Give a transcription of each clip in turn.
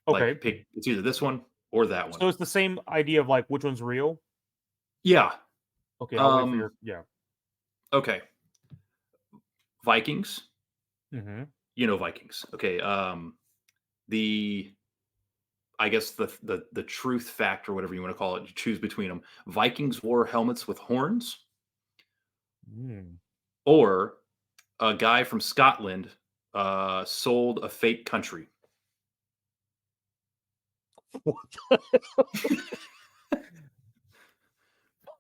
Okay. Like, pick it's either this one or that one. So it's the same idea of like which one's real? Yeah. Okay, I'll wait for Um, your yeah. okay. Vikings. Mhm. You know Vikings. Okay. The I guess the truth factor, whatever you want to call it, you choose between them. Vikings wore helmets with horns, Mm. or a guy from Scotland sold a fake country. What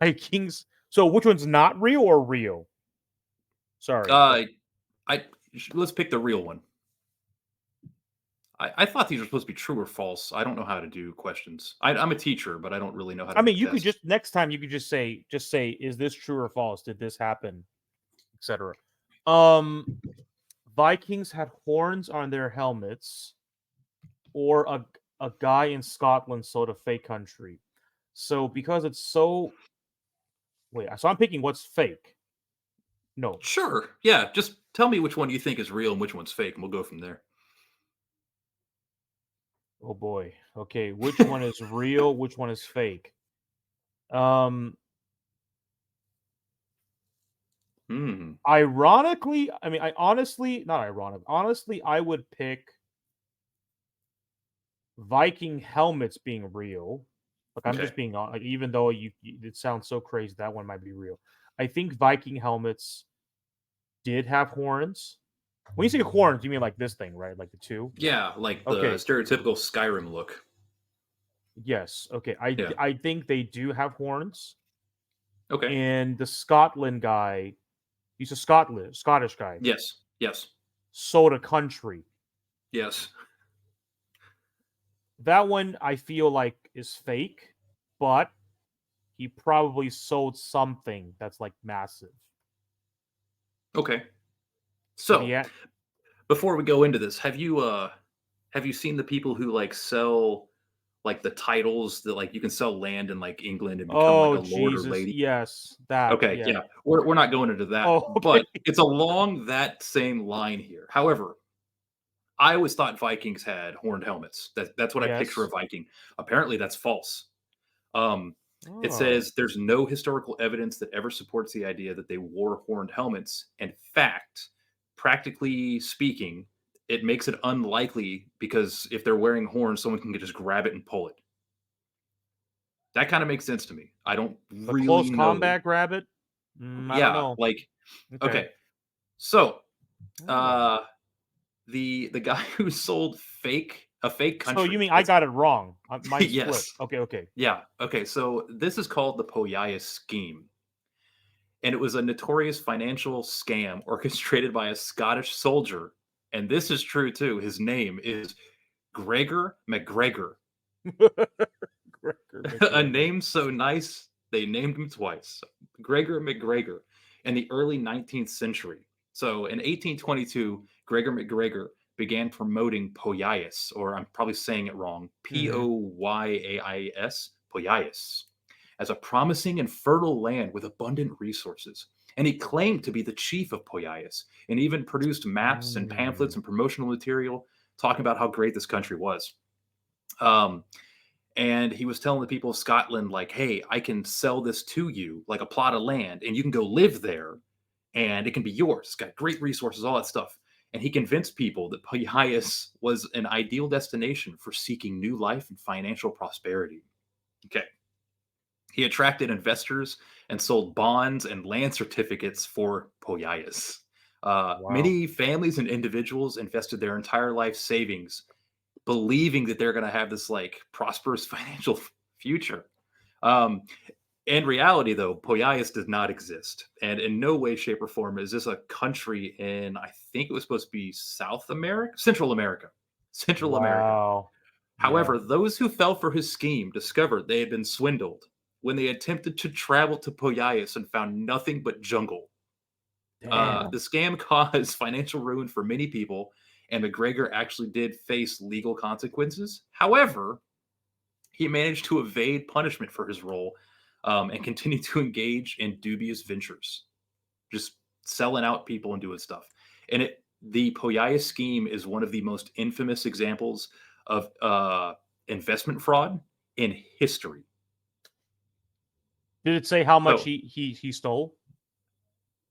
Vikings? So which one's not real or real? Sorry. Uh, I let's pick the real one. I thought these were supposed to be true or false. I don't know how to do questions. I'm a teacher, but I don't really know how to I make mean, a you could test. just next time you could just say, "Is this true or false? Did this happen?" Etc. Um, Vikings had horns on their helmets, or a guy in Scotland sold a fake country. So because it's so wait, so I'm picking what's fake. No. Sure. Yeah. Just tell me which one you think is real and which one's fake, and we'll go from there. Oh boy. Okay, which one is real? Which one is fake? Um, Hmm. Ironically, I mean, I honestly, not ironic. Honestly, I would pick Viking helmets being real. Like I'm Okay. just being like, even though it sounds so crazy, that one might be real. I think Viking helmets did have horns. When you say horns, you mean like this thing, right? Like the two? Yeah, like the Okay. stereotypical Skyrim look. Yes. Okay. Yeah. I think they do have horns. Okay. And the Scotland guy, he's a Scottish guy, Yes. Yes. sold a country. Yes. That one I feel like is fake, but he probably sold something that's like massive. Okay. But he So had before we go into this, have you seen the people who like sell like the titles that like you can sell land in like England and become like oh a lord or Jesus, lady? yes, that, Okay, yeah. yeah. We're not going into that, Oh, okay. but it's along that same line here. However, I always thought Vikings had horned helmets. That's what I picture a Yes. Viking. Apparently that's false. Um, it Oh. says there's no historical evidence that ever supports the idea that they wore horned helmets. In fact, practically speaking, it makes it unlikely because if they're wearing horns, someone can just grab it and pull it. That kind of makes sense to me. I don't But close really know. combat grab it? I don't Yeah, know. like Okay. okay. So, Oh. uh the guy who sold a fake So you country. mean I It's got it wrong? Mine's yes. flipped. Okay, okay. Yeah. Okay. So this is called the Poyais scheme, and it was a notorious financial scam orchestrated by a Scottish soldier. And this is true too. His name is Gregor MacGregor. Gregor A McGregor. name so nice they named him twice. Gregor MacGregor in the early 19th century. So in 1822, Gregor MacGregor began promoting Poyais, or I'm probably saying it wrong, Mhm. Poyais, Poyais, as a promising and fertile land with abundant resources. And he claimed to be the chief of Poyais and even produced maps and pamphlets Mm. and promotional material talking about how great this country was. Um, and he was telling the people of Scotland, like, hey, I can sell this to you, like a plot of land, and you can go live there and it can be yours. It's got great resources, all that stuff. And he convinced people that Paias was an ideal destination for seeking new life and financial prosperity. Okay. He attracted investors and sold bonds and land certificates for Poyais. Wow. Many families and individuals invested their entire life savings believing that they're going to have this like prosperous financial future. Um, in reality, though, Poyais does not exist, and in no way, shape, or form is this a country in. I think it was supposed to be South America, Central America, Central America. Wow. Yeah. However, those who fell for his scheme discovered they had been swindled when they attempted to travel to Poyais and found nothing but jungle. The Damn. scam caused financial ruin for many people, and McGregor actually did face legal consequences. However, he managed to evade punishment for his role and continued to engage in dubious ventures, just selling out people and doing stuff. And the Poyais scheme is one of the most infamous examples of investment fraud in history. Did it say how much So he stole?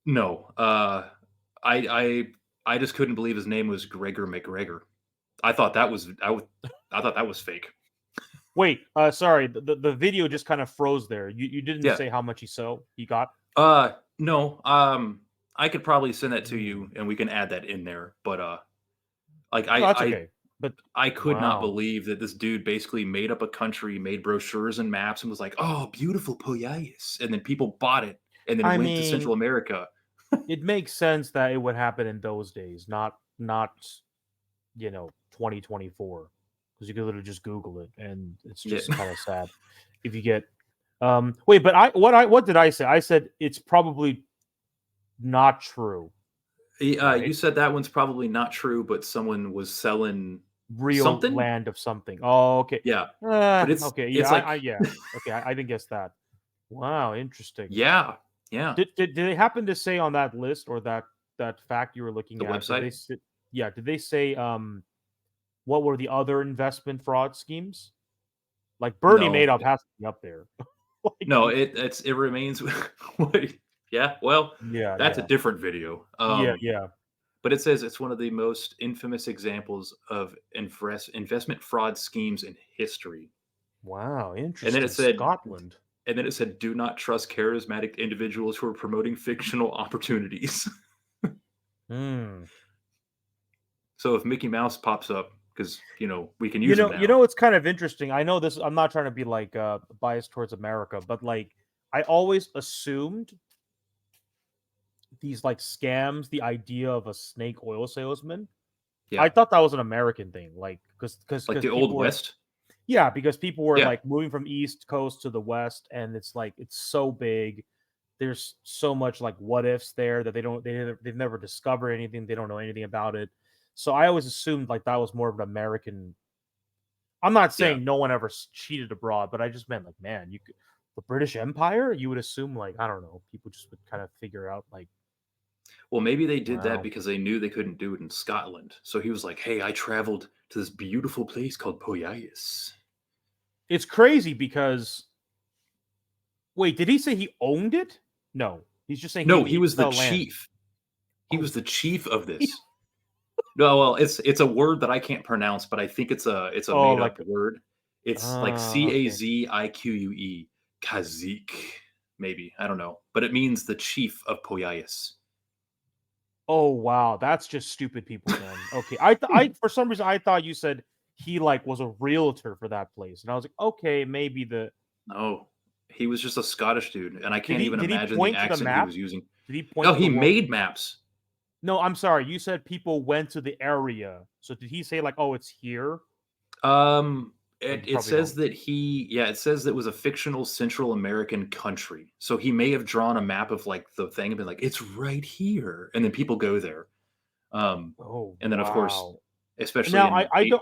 no, I just couldn't believe his name was Gregor McGregor. I thought that was I thought that was fake. Wait, sorry, the video just kind of froze there. You didn't Yeah. say how much he got. No. I could probably send that to you, Mm. and we can add that in there. But like No, that's okay. But I could not wow, believe that this dude basically made up a country, made brochures and maps, and was like, "Oh, beautiful Poyais," and then people bought it, and then I went to mean, Central America. it makes sense that it would happen in those days, not 2024, because you could literally just Google it, and it's Yeah. just kind of sad if you get. Wait, but what did I say? I said it's probably not true, You right? said that one's probably not true, but someone was selling Real something. land of something. Oh, okay. Yeah, but Okay. it's Yeah, like, yeah. Okay, I didn't guess that. Wow, interesting. yeah, yeah, Did they happen to say on that list or that fact you were looking the at? Did website. they say, yeah? Did they say what were the other investment fraud schemes? Like Bernie No, Madoff has to be up there. Like, no, it remains. Wait, yeah, well, yeah, that's a yeah, different video. yeah, yeah. But it says it's one of the most infamous examples of investment fraud schemes in history. Wow, And then it interesting. said, Scotland. "Do not trust charismatic individuals who are promoting fictional opportunities." Hmm. So if Mickey Mouse pops up, because we can use him You now. know, it's kind of interesting. I know this. I'm not trying to be like biased towards America, but like I always assumed these like scams, the idea of a snake oil salesman. I Yeah, thought that was an American thing, like like the people old were West. yeah, because people were Yeah, like moving from East Coast to the West, and it's like it's so big. There's so much like what ifs there that they've never discovered anything. They don't know anything about it. So I always assumed like that was more of an American. I'm not yeah. saying no one ever cheated abroad, but I just meant like, man, you could the British Empire. You would assume like I don't know, people just would kind of figure out like, Well, maybe they did that wow, because they knew they couldn't do it in Scotland. So he was like, "Hey, I traveled to this beautiful place called Poyais." it's crazy because wait, did he say he owned it? No, he's just saying No, he he was the sell land. chief. He Oh, was the chief of this. No, well, it's a word that I can't pronounce, but I think it's a oh, made like up word. It's like okay. Cazique, Kazik, maybe I don't know, but it means the chief of Poyais. Oh wow, that's just stupid people then. Okay, I for some reason I thought you said he like was a realtor for that place, and I was like, okay, maybe the No, he was just a Scottish dude, and I can't even did he imagine the point to the accent he map? was using. Did he No, point to he the world? made maps. No, I'm sorry. You said people went to the area. So did he say like, oh, it's here? Um, Or it you it probably says don't. that it says that it was a fictional Central American country. So he may have drawn a map of like the thing and been like, "It's right here," and then people go there. Um, Oh and then of course, wow. especially Now in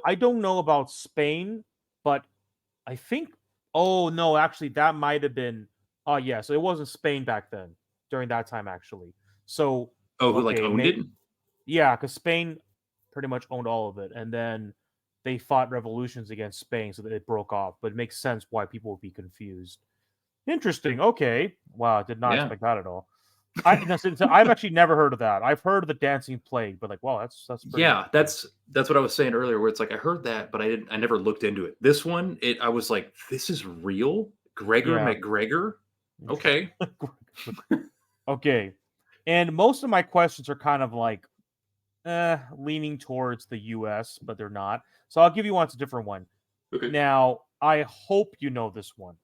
I don't know about Spain, but I think oh no, actually that might have been oh yeah, so it wasn't Spain back then during that time actually. So oh, who like okay, owned it? yeah, because Spain pretty much owned all of it, and then they fought revolutions against Spain, so that it broke off. But it makes sense why people would be confused. Interesting. Okay. Wow, I did not Yeah. expect that at all. I've actually never heard of that. I've heard of the dancing plague, but like, wow, that's pretty Yeah, interesting. that's what I was saying earlier, where it's like I heard that, but I never looked into it. This one, I was like, "This is real? Gregor Yeah. McGregor? Okay." Okay. And most of my questions are kind of like leaning towards the US, but they're not. So I'll give you one. It's a different one. Okay. Now, I hope you know this one.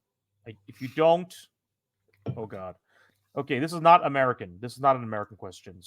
If you don't, oh god. Okay, this is not American. This is not an American question. So